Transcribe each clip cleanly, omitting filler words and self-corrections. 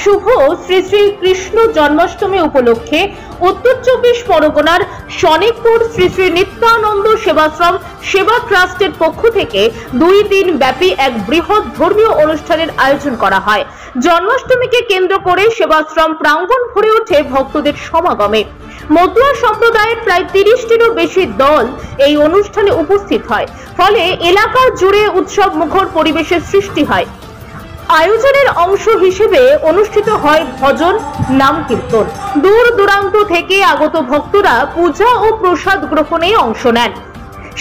শুভ শ্রী শ্রী কৃষ্ণ জন্মাষ্টমী উপলক্ষে উত্তর চব্বিশ পরগনার শনিকপুর শ্রী শ্রী নিত্যানন্দ সেবাশ্রম সেবা ট্রাস্টের পক্ষ থেকে 2 দিন ব্যাপী এক বৃহৎ ধর্মীয় অনুষ্ঠানের আয়োজন করা হয়। জন্মাষ্টমীকে কেন্দ্র করে সেবাশ্রম প্রাঙ্গণ ভরে ওঠে ভক্তদের সমাগমে। মতুয়া সম্প্রদায়ের প্রায় 30টিরও বেশি দল এই অনুষ্ঠানে উপস্থিত হয়, ফলে এলাকা জুড়ে উৎসব মুখর পরিবেশের সৃষ্টি হয়। আয়োজনের অংশ হিসেবে অনুষ্ঠিত হয় ভজন, নাম কীর্তন। দূর দূরান্ত থেকে আগত ভক্তরা পূজা ও প্রসাদ গ্রহণে অংশ নেন।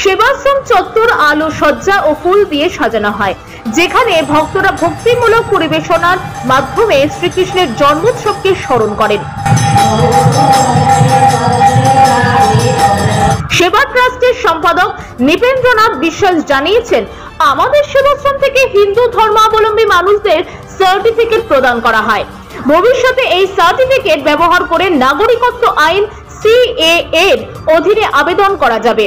সেবাশ্রম চত্বর আলো সজ্জা ও ফুল দিয়ে সাজানো হয়, যেখানে ভক্তরা ভক্তিমূলক পরিবেশনার মাধ্যমে শ্রীকৃষ্ণের জন্মোৎসবকে স্মরণ করেন। সেবা ট্রাস্টের সম্পাদক নৃপেন্দ্রনাথ বিশ্বাস জানিয়েছেন, আমাদের সেবাশ্রম থেকে হিন্দু ধর্মাবলম্বী মানুষদের সার্টিফিকেট প্রদান করা হয়। ভবিষ্যতে এই সার্টিফিকেট ব্যবহার করে নাগরিকত্ব আইন CAA এর অধীনে আবেদন করা যাবে।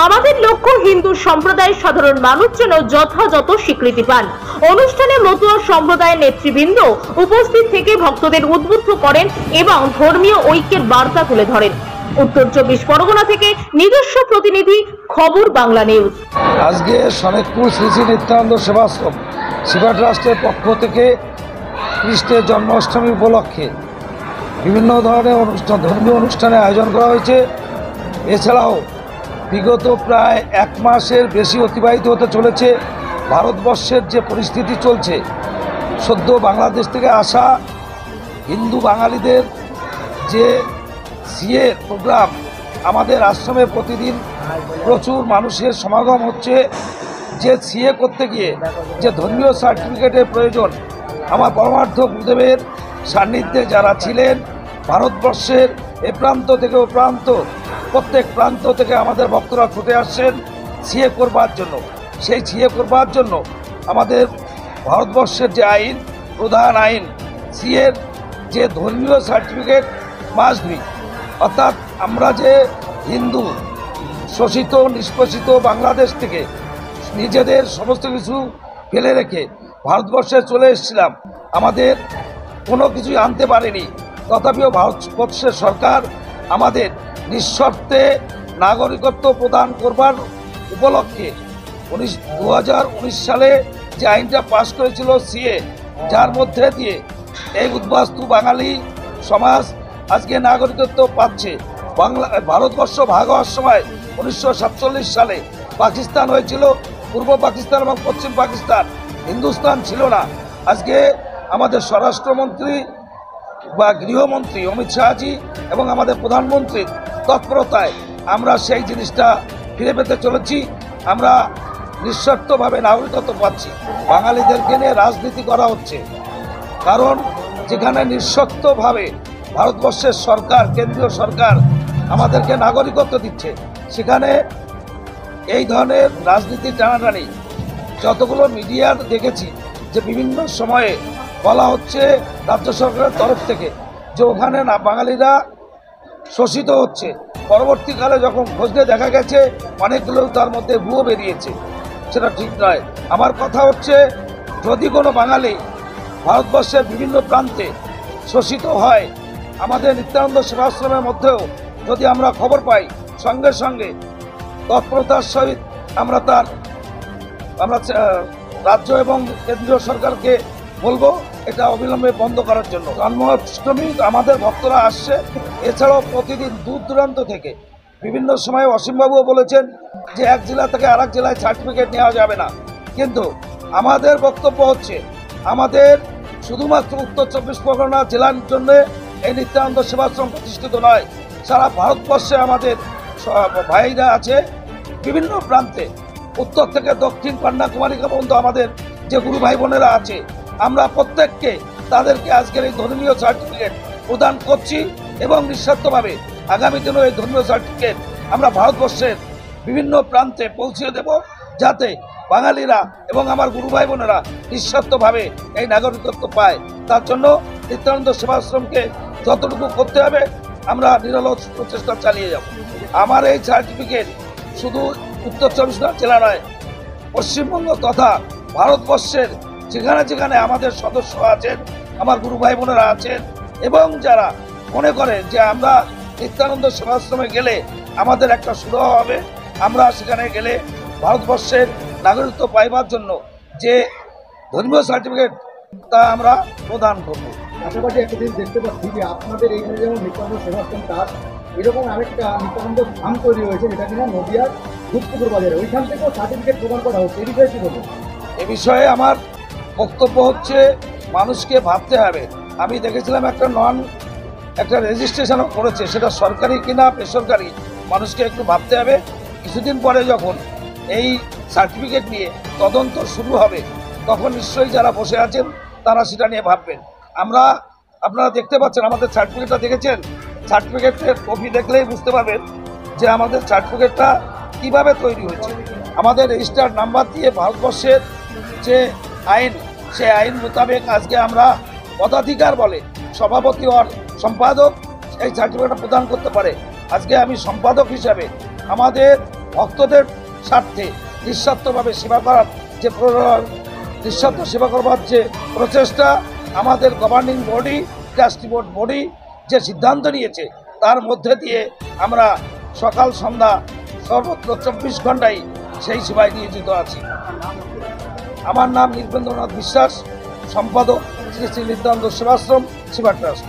আমাদের লক্ষ্য হিন্দু সম্প্রদায়ের সাধারণ মানুষ যেন যথাযথ স্বীকৃতি পান। অনুষ্ঠানে মতুয়া সম্প্রদায়ের নেতৃবৃন্দ উপস্থিত থেকে ভক্তদের উদ্বুদ্ধ করেন এবং ধর্মীয় ঐক্যের বার্তা তুলে ধরেন। উত্তর চব্বিশ পরগনা থেকে নিজস্ব প্রতিনিধি, খবর বাংলা নিউজ। আজকে শনিকপুর শ্রী শ্রী নিত্যানন্দ সেবাশ্রম সেবা ট্রাস্টের পক্ষ থেকে কৃষ্ণের জন্মাষ্টমী উপলক্ষে বিভিন্ন ধরনের ধর্মীয় অনুষ্ঠানের আয়োজন করা হয়েছে। এছাড়াও বিগত প্রায় 1 মাসের বেশি অতিবাহিত হতে চলেছে ভারতবর্ষের যে পরিস্থিতি চলছে, সদ্য বাংলাদেশ থেকে আসা হিন্দু বাঙালিদের যে CA প্রোগ্রাম, আমাদের আশ্রমে প্রতিদিন প্রচুর মানুষের সমাগম হচ্ছে। যে CA করতে গিয়ে যে ধর্মীয় সার্টিফিকেটের প্রয়োজন, আমার পরমার্থ গুরুদেবের সান্নিধ্যে যারা ছিলেন, ভারতবর্ষের এ প্রান্ত থেকে ও প্রান্ত, প্রত্যেক প্রান্ত থেকে আমাদের ভক্তরা ছুটে আসছেন CA করবার জন্য। সেই CA করবার জন্য আমাদের ভারতবর্ষের যে আইন, প্রধান আইন CA যে ধর্মীয় সার্টিফিকেট মাস্ট বি, অর্থাৎ আমরা যে হিন্দু শোষিত নিষ্পেষিত বাংলাদেশ থেকে নিজেদের সমস্ত কিছু ফেলে রেখে ভারতবর্ষে চলে এসেছিলাম, আমাদের কোনো কিছুই আনতে পারেনি। তথাপিও ভারতবর্ষের সরকার আমাদের নিঃশর্তে নাগরিকত্ব প্রদান করবার উপলক্ষে 2019 সালে যে আইনটা পাশ করেছিল CA, যার মধ্যে দিয়ে এই উদ্বাস্তু বাঙালি সমাজ আজকে নাগরিকত্ব পাচ্ছে। ভারতবর্ষ ভাগ হওয়ার সময় 1947 সালে পাকিস্তান হয়েছিল, পূর্ব পাকিস্তান এবং পশ্চিম পাকিস্তান, হিন্দুস্তান ছিল না। আজকে আমাদের স্বরাষ্ট্রমন্ত্রী বা গৃহমন্ত্রী অমিত শাহজি এবং আমাদের প্রধানমন্ত্রীর তৎপরতায় আমরা সেই জিনিসটা ফিরে পেতে চলেছি। আমরা নিঃস্বার্থভাবে নাগরিকত্ব পাচ্ছি। বাঙালিদেরকে নিয়ে রাজনীতি করা হচ্ছে, কারণ যেখানে নিঃস্বার্থভাবে ভারতবর্ষের সরকার, কেন্দ্রীয় সরকার আমাদেরকে নাগরিকত্ব দিচ্ছে, সেখানে এই ধরনের রাজনীতি টানাটানি যতগুলো মিডিয়া দেখেছি যে বিভিন্ন সময়ে বলা হচ্ছে রাজ্য সরকারের তরফ থেকে যে ওখানে না বাঙালিরা শোষিত হচ্ছে। পরবর্তীকালে যখন খোঁজে দেখা গেছে অনেকগুলো তার মধ্যে ভুয়ো বেরিয়েছে, সেটা ঠিক নয়। আমার কথা হচ্ছে, যদি কোনো বাঙালি ভারতবর্ষের বিভিন্ন প্রান্তে শোষিত হয়, আমাদের নিত্যানন্দ সেবাশ্রমের মধ্যেও যদি আমরা খবর পাই, সঙ্গে সঙ্গে তৎপরতার সহিত আমরা রাজ্য এবং কেন্দ্রীয় সরকারকে বলবো এটা অবিলম্বে বন্ধ করার জন্য। জন্মাষ্টমী আমাদের ভক্তরা আসছে, এছাড়াও প্রতিদিন দূর দূরান্ত থেকে বিভিন্ন সময় অসীমবাবুও বলেছেন যে এক জেলা থেকে আরেক জেলায় সার্টিফিকেট নেওয়া যাবে না, কিন্তু আমাদের বক্তব্য হচ্ছে আমাদের শুধুমাত্র উত্তর চব্বিশ পরগনা জেলার জন্য এই নিত্যানন্দ সেবাশ্রম প্রতিষ্ঠিত নয়, সারা ভারতবর্ষে আমাদের ভাইরা আছে বিভিন্ন প্রান্তে, উত্তর থেকে দক্ষিণ কন্যাকুমারী পর্যন্ত আমাদের যে গুরু ভাই বোনেরা আছে, আমরা প্রত্যেককে তাদেরকে আজকের এই ধর্মীয় সার্টিফিকেট প্রদান করছি এবং নিঃস্বার্থভাবে আগামী দিনে এই ধর্মীয় সার্টিফিকেট আমরা ভারতবর্ষের বিভিন্ন প্রান্তে পৌঁছে দেব, যাতে বাঙালিরা এবং আমার গুরু ভাই বোনেরা নিঃস্বার্থভাবে এই নাগরিকত্ব পায়। তার জন্য নিত্যানন্দ সেবাশ্রমকে যতটুকু করতে হবে আমরা নিরলস প্রচেষ্টা চালিয়ে যাব। আমার এই সার্টিফিকেট শুধু উত্তর চব্বিশ পরগনা জেলা নয়, পশ্চিমবঙ্গ তথা ভারতবর্ষের যেখানে যেখানে আমাদের সদস্য আছেন আমার গুরু ভাই বোনেরা আছেন এবং যারা মনে করে যে আমরা নিত্যানন্দ সেবাশ্রমে গেলে আমাদের একটা সুরাহা হবে, আমরা সেখানে গেলে ভারতবর্ষের নাগরিকত্ব পাইবার জন্য যে ধর্মীয় সার্টিফিকেট তা আমরা প্রদান করব। পাশাপাশি একটা জিনিস দেখতে পাচ্ছি যে আপনাদের এইখানে যেমন নিত্যানন্দ সেবাশ্রম তার এরকম আরেকটা নিত্যানন্দ ফার্ম তৈরি হয়েছে, যেটা কিনা নদিয়ার দুধপুকুর বাজারে, ওইখান থেকেও সার্টিফিকেট প্রদান করা হচ্ছে। এই বিষয়ে কি বলবেন? এ বিষয়ে আমার বক্তব্য হচ্ছে মানুষকে ভাবতে হবে। আমি দেখেছিলাম একটা রেজিস্ট্রেশনও করেছে, সেটা সরকারি কিনা বেসরকারি মানুষকে একটু ভাবতে হবে। কিছুদিন পরে যখন এই সার্টিফিকেট নিয়ে তদন্ত শুরু হবে তখন নিশ্চয়ই যারা বসে আছেন তারা সেটা নিয়ে ভাববেন। আপনারা দেখতে পাচ্ছেন আমাদের সার্টিফিকেটটা দেখেছেন, সার্টিফিকেটের কপি দেখলেই বুঝতে পারবেন যে আমাদের সার্টিফিকেটটা কিভাবে তৈরি হয়েছে। আমাদের রেজিস্টার নাম্বার দিয়ে ভারতবর্ষের যে আইন, সেই আইন মোতাবেক আজকে আমরা পদাধিকার বলে সভাপতি আর সম্পাদক এই সার্টিফিকেটটা প্রদান করতে পারে। আজকে আমি সম্পাদক হিসাবে আমাদের ভক্তদের স্বার্থে নিঃস্বার্থভাবে সেবা করার যে নিঃস্বার্থ সেবা করবার যে প্রচেষ্টা, আমাদের governing body trustee board body যে সিদ্ধান্ত নিয়েছে তার মধ্যে দিয়ে আমরা সকাল সন্ধ্যা সর্বত্র 24 ঘন্টাই সেই সেবায় নিয়োজিত আছি। আমার নাম নীলবেন্দ্রনাথ বিশ্বাস, সম্পাদক শ্রী শ্রী নিত্যানন্দ সেবাশ্রম সেবা ট্রাস্ট।